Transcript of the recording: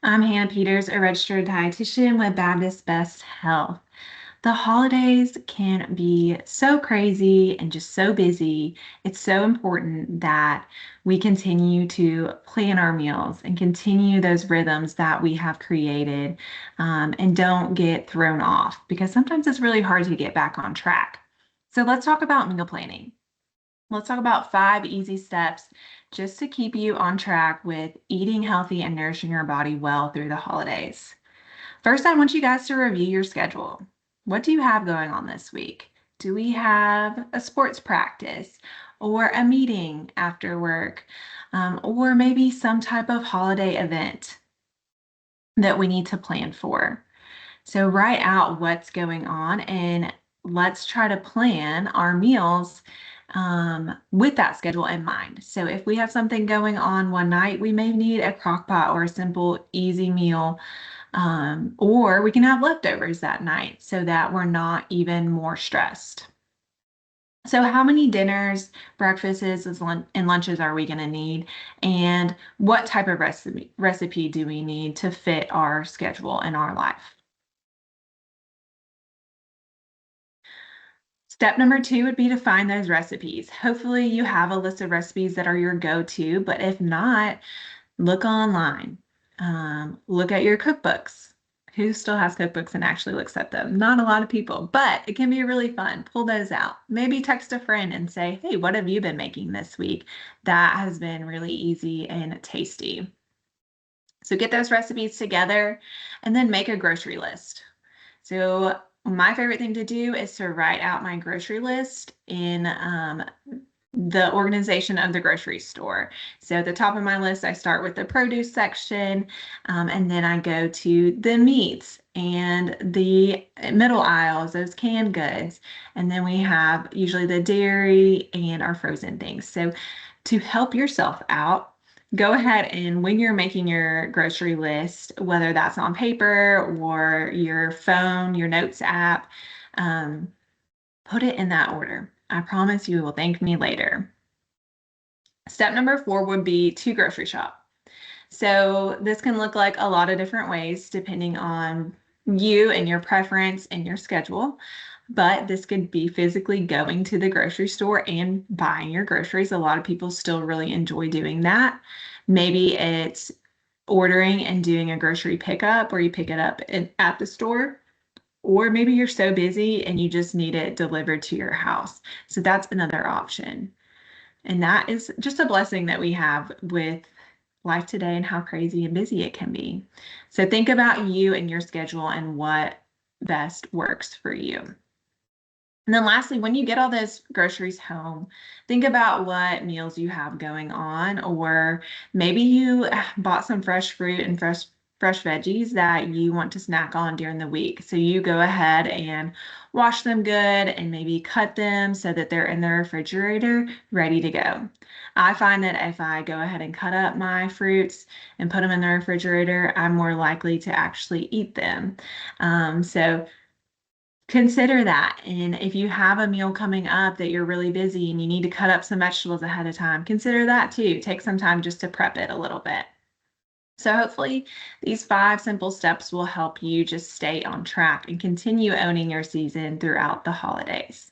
I'm Hannah Peters, a registered dietitian with Baptist Best Health. The holidays can be so crazy and just so busy. It's so important that we continue to plan our meals and continue those rhythms that we have created, and don't get thrown off because sometimes it's really hard to get back on track. So let's talk about meal planning. Let's talk about 5 easy steps just to keep you on track with eating healthy and nourishing your body well through the holidays. First, I want you guys to review your schedule. What do you have going on this week? Do we have a sports practice or a meeting after work, or maybe some type of holiday event that we need to plan for? So write out what's going on and let's try to plan our meals with that schedule in mind. So if we have something going on one night, we may need a crock pot or a simple, easy meal, or we can have leftovers that night so that we're not even more stressed. So how many dinners, breakfasts, and lunches are we going to need? And what type of recipe do we need to fit our schedule and our life? Step number 2 would be to find those recipes. Hopefully you have a list of recipes that are your go-to, but if not, look online. Look at your cookbooks. Who still has cookbooks and actually looks at them? Not a lot of people, but it can be really fun. Pull those out. Maybe text a friend and say, hey, what have you been making this week? That has been really easy and tasty. So get those recipes together and then make a grocery list. So my favorite thing to do is to write out my grocery list in the organization of the grocery store. So at the top of my list, I start with the produce section, and then I go to the meats and the middle aisles, those canned goods. And then we have usually the dairy and our frozen things. So to help yourself out, go ahead and when you're making your grocery list, whether that's on paper or your phone, your notes app, um, put it in that order. I promise you will thank me later. Step number 4 would be to grocery shop. So this can look like a lot of different ways depending on you and your preference and your schedule. But this could be physically going to the grocery store and buying your groceries. A lot of people still really enjoy doing that. Maybe it's ordering and doing a grocery pickup where you pick it up at the store. Or maybe you're so busy and you just need it delivered to your house. So that's another option. And that is just a blessing that we have with life today and how crazy and busy it can be. So think about you and your schedule and what best works for you. And then lastly, when you get all those groceries home, think about what meals you have going on, or maybe you bought some fresh fruit and fresh veggies that you want to snack on during the week. So you go ahead and wash them good and maybe cut them so that they're in the refrigerator ready to go. I find that if I go ahead and cut up my fruits and put them in the refrigerator, I'm more likely to actually eat them. So consider that. And if you have a meal coming up that you're really busy and you need to cut up some vegetables ahead of time, consider that too. Take some time just to prep it a little bit. So hopefully these 5 simple steps will help you just stay on track and continue owning your season throughout the holidays.